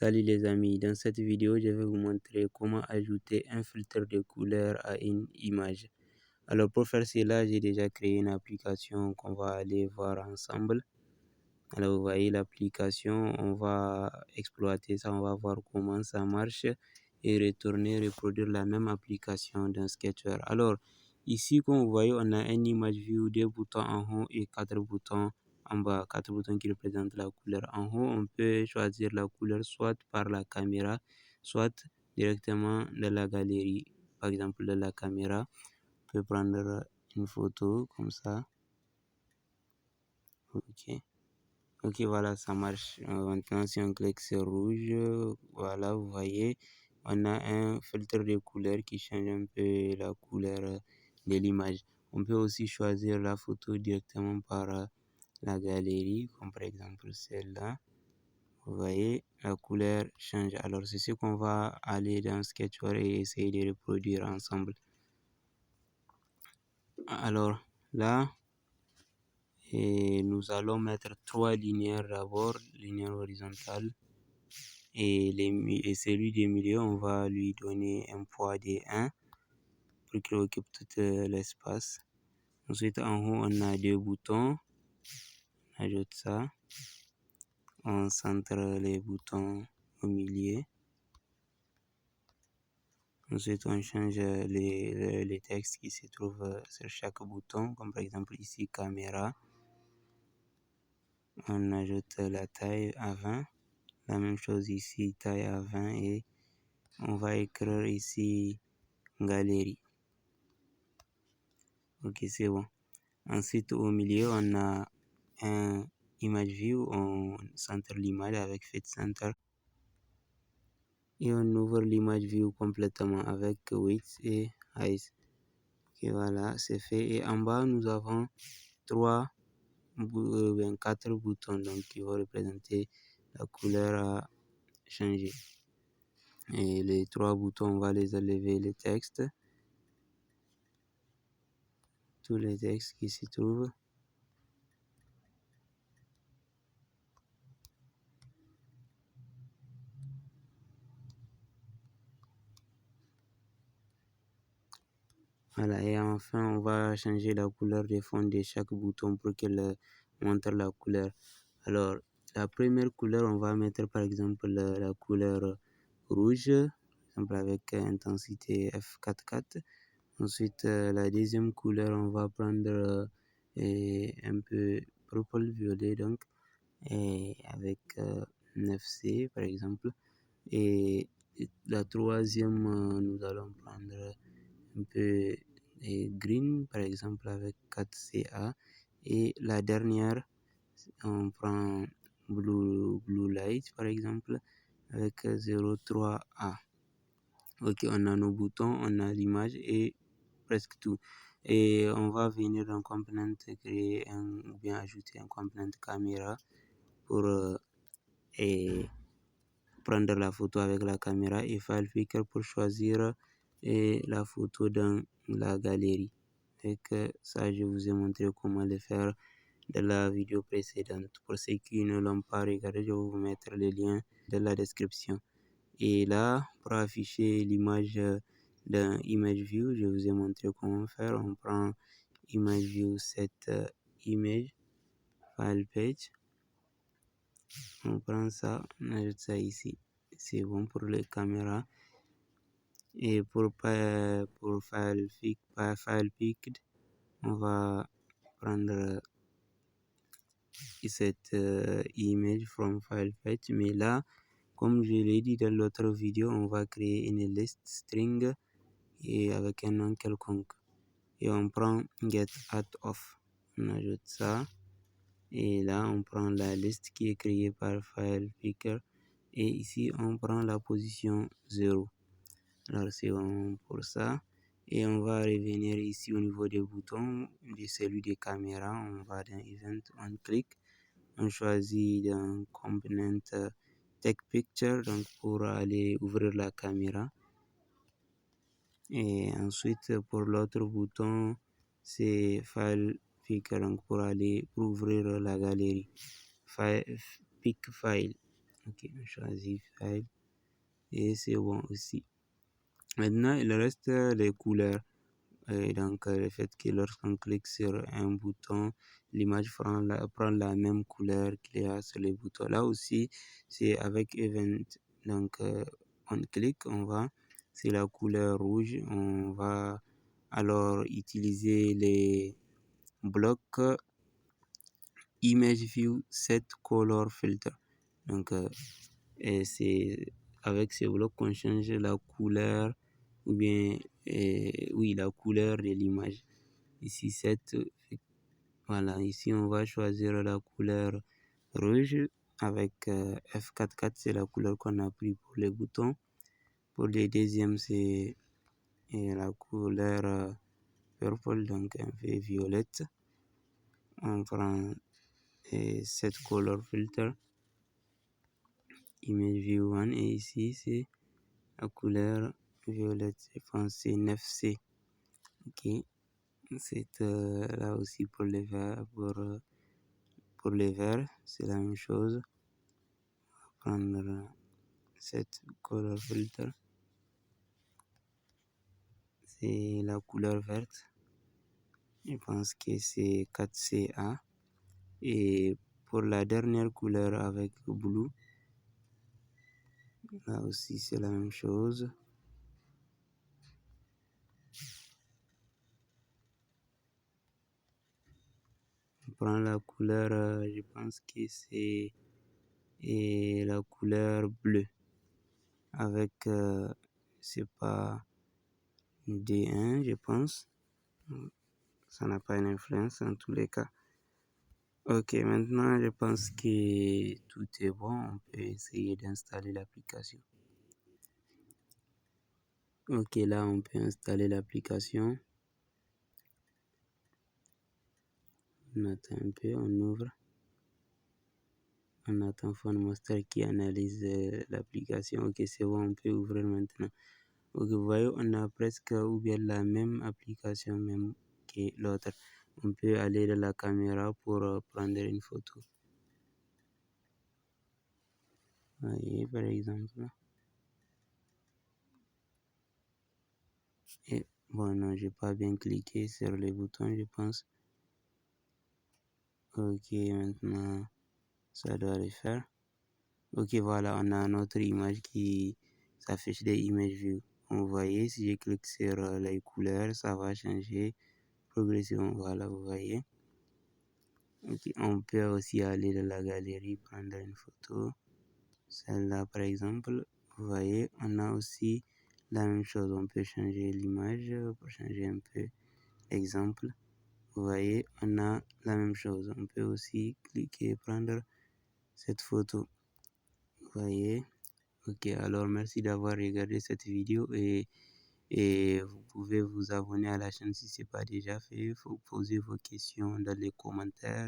Salut les amis, dans cette vidéo, je vais vous montrer comment ajouter un filtre de couleur à une image. Alors pour faire cela, j'ai déjà créé une application qu'on va aller voir ensemble. Alors vous voyez l'application, on va exploiter ça, on va voir comment ça marche et reproduire la même application dans Sketcher. Alors ici, comme vous voyez, on a une image view, 2 boutons en haut et 4 boutons en bas, 4 boutons qui représentent la couleur. En haut, on peut choisir la couleur soit par la caméra, soit directement de la galerie. Par exemple, de la caméra, on peut prendre une photo comme ça. Ok, voilà, ça marche. Maintenant, si on clique sur rouge, voilà, vous voyez, on a un filtre de couleur qui change un peu la couleur de l'image. On peut aussi choisir la photo directement par la galerie, comme par exemple celle-là. Vous voyez, la couleur change. Alors, c'est ce qu'on va aller dans Sketchware et essayer de reproduire ensemble. Alors, là, et nous allons mettre 3 linéaires d'abord, linéaire horizontale. Et celui du milieu, on va lui donner un poids de 1 pour qu'il occupe tout l'espace. Ensuite, en haut, on a 2 boutons. On ajoute ça. On centre les boutons au milieu. Ensuite, on change les textes qui se trouvent sur chaque bouton, comme par exemple ici, caméra. On ajoute la taille à 20. La même chose ici, taille à 20. Et on va écrire ici, galerie. Ok, c'est bon. Ensuite, au milieu, on a un image view. On centre l'image avec Fit Center. Et on ouvre l'image view complètement avec Width et Height. Ok, voilà, c'est fait. Et en bas, nous avons 4 boutons donc, qui vont représenter la couleur à changer. Et les 3 boutons, on va les enlever les textes. Tous les textes qui s'y trouvent. Voilà, et enfin, on va changer la couleur de fond de chaque bouton pour qu'elle montre la couleur. Alors, la première couleur, on va mettre par exemple la couleur rouge, par exemple avec intensité F44. Ensuite, la deuxième couleur, on va prendre un peu purple violet, donc, et avec 9C par exemple. Et la troisième, nous allons prendre un peu green par exemple avec 4CA. Et la dernière, on prend blue light par exemple avec 03A. Ok, on a nos boutons, on a l'image et presque tout. Et on va venir dans component créer ou bien ajouter un component caméra pour prendre la photo avec la caméra et file picker pour choisir la photo dans la galerie. Et que ça, je vous ai montré comment le faire dans la vidéo précédente. Pour ceux qui ne l'ont pas regardé, je vais vous mettre le lien dans la description. Et là, pour afficher l'image dans Image View, je vous ai montré comment faire. On prend Image View, cette image, File Page. On prend ça, on ajoute ça ici. C'est bon pour les caméras. Et pour File Picked, on va prendre cette image from File Page. Mais là, comme je l'ai dit dans l'autre vidéo, on va créer une liste string et avec un nom quelconque. Et on prend get out of. On ajoute ça. Et là, on prend la liste qui est créée par File Picker. Et ici, on prend la position 0. Alors, c'est bon pour ça. Et on va revenir ici au niveau des boutons, de celui des caméras. On va dans Event, on clique. On choisit dans Component Take Picture, donc pour aller ouvrir la caméra. Et ensuite, pour l'autre bouton, c'est File Picker, donc pour ouvrir la galerie. Pick File. Ok, on choisit File et c'est bon aussi. Maintenant, il reste les couleurs. Et donc, le fait que lorsqu'on clique sur un bouton, l'image prend la même couleur qu'il y a sur les boutons. Là aussi, c'est avec Event. Donc, on clique, on va sur la couleur rouge. On va alors utiliser les blocs Image View Set Color Filter. Donc, et c'est avec ces blocs qu'on change la couleur ou bien, oui, la couleur de l'image. Ici, voilà, ici, on va choisir la couleur rouge avec F44, c'est la couleur qu'on a pris pour les boutons. Pour les deuxièmes, c'est la couleur purple, donc un peu violette. On prend cette color filter, image view 1, et ici, c'est la couleur violette, je pense que c'est 9C. Ok, c'est là aussi pour les verts, pour les verts, c'est la même chose. Prendre cette color filter, c'est la couleur verte, je pense que c'est 4CA. Et pour la dernière couleur avec blue, là aussi c'est la même chose. On prend la couleur, je pense que c'est la couleur bleue avec, c'est pas D1, je pense. Ça n'a pas une influence en tous les cas. Ok, maintenant je pense que tout est bon. On peut essayer d'installer l'application. Ok, là on peut installer l'application. On attend un peu, on ouvre. On attend PhoneMaster qui analyse l'application. Ok, c'est bon, on peut ouvrir maintenant. Ok, vous voyez, on a presque ouvert la même application même que l'autre. On peut aller dans la caméra pour prendre une photo. Vous voyez, par exemple. Et bon, non, j'ai pas bien cliqué sur les boutons, je pense. Ok, maintenant, ça doit le faire. Ok, voilà, on a notre image qui s'affiche des images vues. Vous voyez, si je clique sur les couleurs, ça va changer progressivement. Voilà, vous voyez. Okay. On peut aussi aller dans la galerie, prendre une photo. Celle-là, par exemple, vous voyez, on a aussi la même chose. On peut changer l'image pour changer un peu l'exemple. Vous voyez, on a la même chose. On peut aussi cliquer et prendre cette photo. Vous voyez. Ok, alors merci d'avoir regardé cette vidéo et vous pouvez vous abonner à la chaîne si ce n'est pas déjà fait. Vous poser vos questions dans les commentaires.